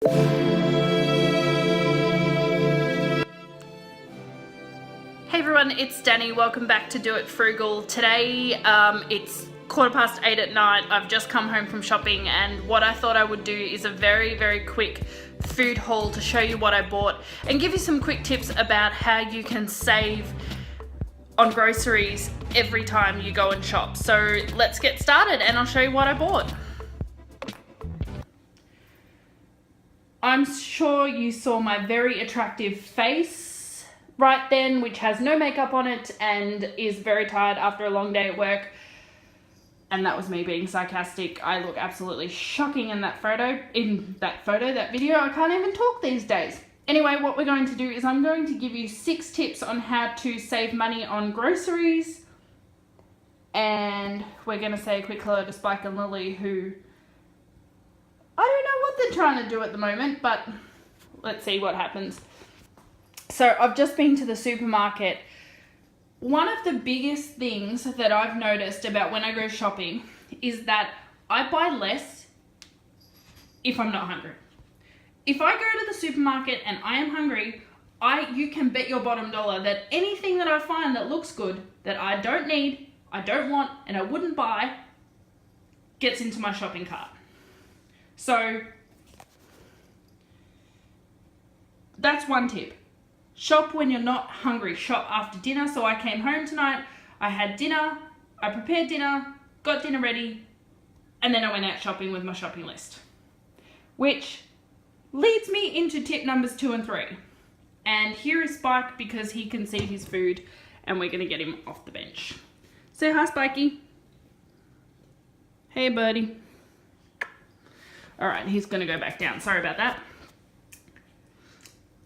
Hey everyone, it's Danny. Welcome back to Do It Frugal. Today it's 8:15 at night. I've just come home from shopping, and what I thought I would do is a very quick food haul to show you what I bought and give you some quick tips about how you can save on groceries every time you go and shop. So let's get started and I'll show you what I bought. I'm sure you saw my very attractive face right then, which has no makeup on it and is very tired after a long day at work. And that was me being sarcastic. I look absolutely shocking in that that video. I can't even talk these days. Anyway, what we're going to do is I'm going to give you 6 tips on how to save money on groceries. And we're going to say a quick hello to Spike and Lily, who I don't know what they're trying to do at the moment, but let's see what happens. So I've just been to the supermarket. One of the biggest things that I've noticed about when I go shopping is that I buy less if I'm not hungry. If I go to the supermarket and I am hungry, you can bet your bottom dollar that anything that I find that looks good, that I don't need, I don't want, and I wouldn't buy, gets into my shopping cart. So that's one tip. Shop when you're not hungry. Shop after dinner. So I came home tonight, I had dinner, I prepared dinner, got dinner ready, and then I went out shopping with my shopping list. Which leads me into tip numbers 2 and 3. And here is Spike because he can see his food and we're going to get him off the bench. Say hi, Spikey. Hey, buddy. Alright, he's going to go back down. Sorry about that.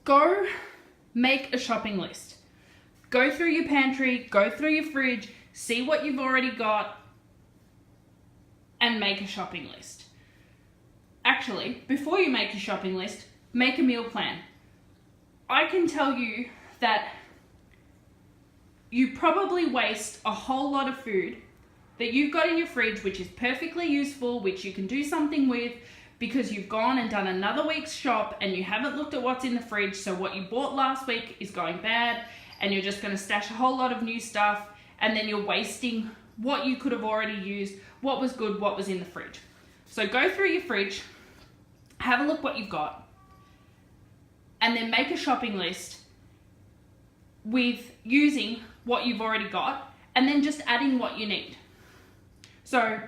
Go make a shopping list. Go through your pantry, go through your fridge, see what you've already got, and make a shopping list. Actually, before you make your shopping list, make a meal plan. I can tell you that you probably waste a whole lot of food that you've got in your fridge, which is perfectly useful, which you can do something with, because you've gone and done another week's shop and you haven't looked at what's in the fridge. So what you bought last week is going bad and you're just going to stash a whole lot of new stuff, and then you're wasting what you could have already used, what was good, what was in the fridge. So go through your fridge, have a look what you've got, and then make a shopping list with using what you've already got and then just adding what you need. So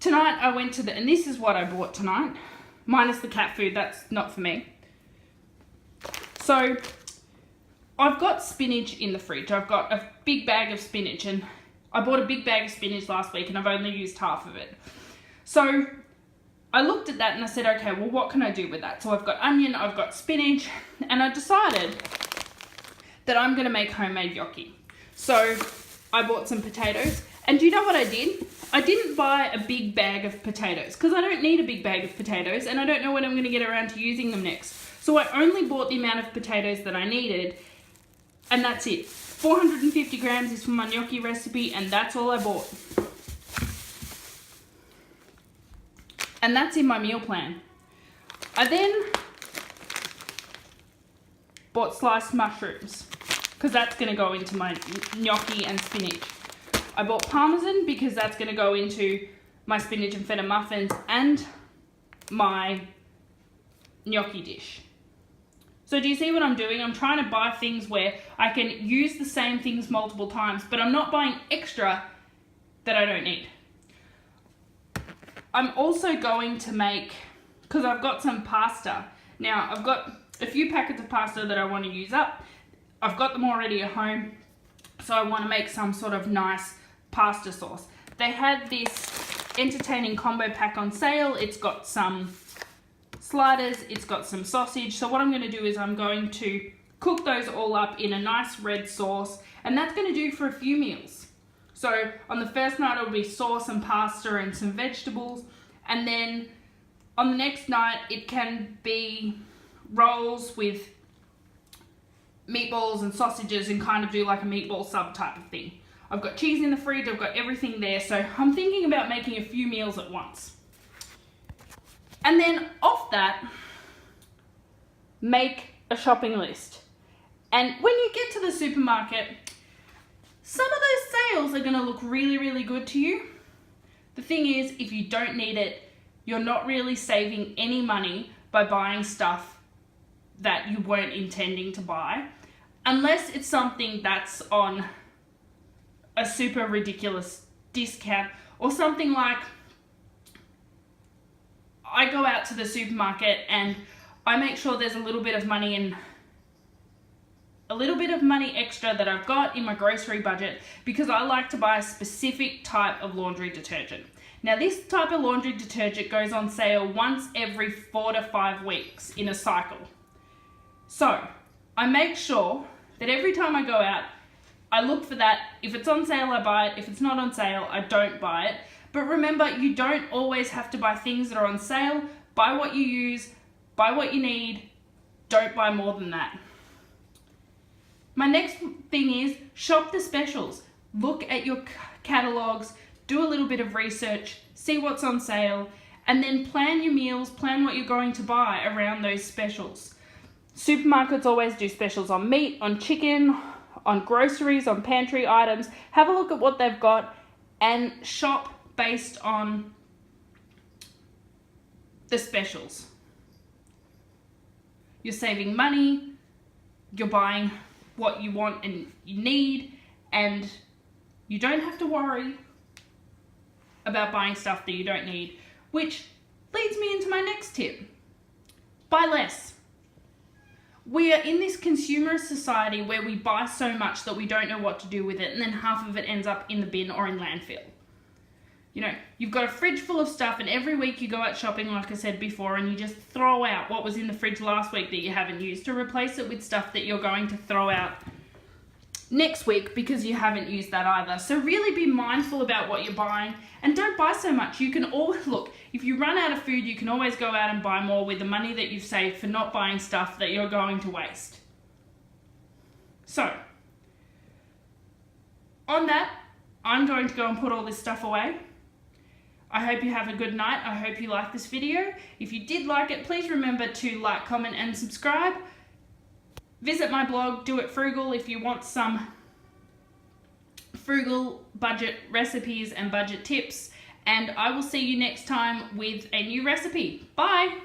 tonight I went to and this is what I bought tonight, minus the cat food, that's not for me. So I've got spinach in the fridge. I've got a big bag of spinach, and I bought a big bag of spinach last week and I've only used half of it. So I looked at that and I said, okay, well, what can I do with that? So I've got onion, I've got spinach, and I decided that I'm going to make homemade gnocchi. So I bought some potatoes, and do you know what I did? I didn't buy a big bag of potatoes because I don't need a big bag of potatoes and I don't know when I'm going to get around to using them next. So I only bought the amount of potatoes that I needed, and that's it. 450 grams is for my gnocchi recipe, and that's all I bought. And that's in my meal plan. I then bought sliced mushrooms because that's going to go into my gnocchi and spinach. I bought parmesan because that's going to go into my spinach and feta muffins and my gnocchi dish. So do you see what I'm doing? I'm trying to buy things where I can use the same things multiple times, but I'm not buying extra that I don't need. I'm also going to make, because I've got some pasta. Now, I've got a few packets of pasta that I want to use up. I've got them already at home, so I want to make some sort of nice pasta sauce. They had this entertaining combo pack on sale. It's got some sliders, it's got some sausage. So what I'm going to do is I'm going to cook those all up in a nice red sauce, and that's going to do for a few meals. So on the first night it'll be sauce and pasta and some vegetables, and then on the next night it can be rolls with meatballs and sausages and kind of do like a meatball sub type of thing. I've got cheese in the fridge, I've got everything there, so I'm thinking about making a few meals at once. And then off that, make a shopping list. And when you get to the supermarket, some of those sales are going to look really, really good to you. The thing is, if you don't need it, you're not really saving any money by buying stuff that you weren't intending to buy, unless it's something that's on a super ridiculous discount, or something like I go out to the supermarket and I make sure there's a little bit of money extra that I've got in my grocery budget, because I like to buy a specific type of laundry detergent. Now, this type of laundry detergent goes on sale once every 4 to 5 weeks in a cycle. So I make sure that every time I go out, I look for that. If it's on sale, I buy it. If it's not on sale, I don't buy it. But remember, you don't always have to buy things that are on sale. Buy what you use, buy what you need. Don't buy more than that. My next thing is shop the specials. Look at your catalogs, do a little bit of research, see what's on sale, and then plan your meals, plan what you're going to buy around those specials. Supermarkets always do specials on meat, on chicken, on groceries, on pantry items. Have a look at what they've got and shop based on the specials. You're saving money, you're buying what you want and you need, and you don't have to worry about buying stuff that you don't need, which leads me into my next tip. Buy less. We are in this consumerist society where we buy so much that we don't know what to do with it, and then half of it ends up in the bin or in landfill. You know, you've got a fridge full of stuff, and every week you go out shopping, like I said before, and you just throw out what was in the fridge last week that you haven't used to replace it with stuff that you're going to throw out next week because you haven't used that either. So really be mindful about what you're buying, and don't buy so much. You can always, look, if you run out of food, you can always go out and buy more with the money that you've saved for not buying stuff that you're going to waste. So, on that, I'm going to go and put all this stuff away. I hope you have a good night. I hope you like this video. If you did like it, please remember to like, comment, and subscribe. Visit my blog, Do It Frugal, if you want some frugal budget recipes and budget tips. And I will see you next time with a new recipe. Bye!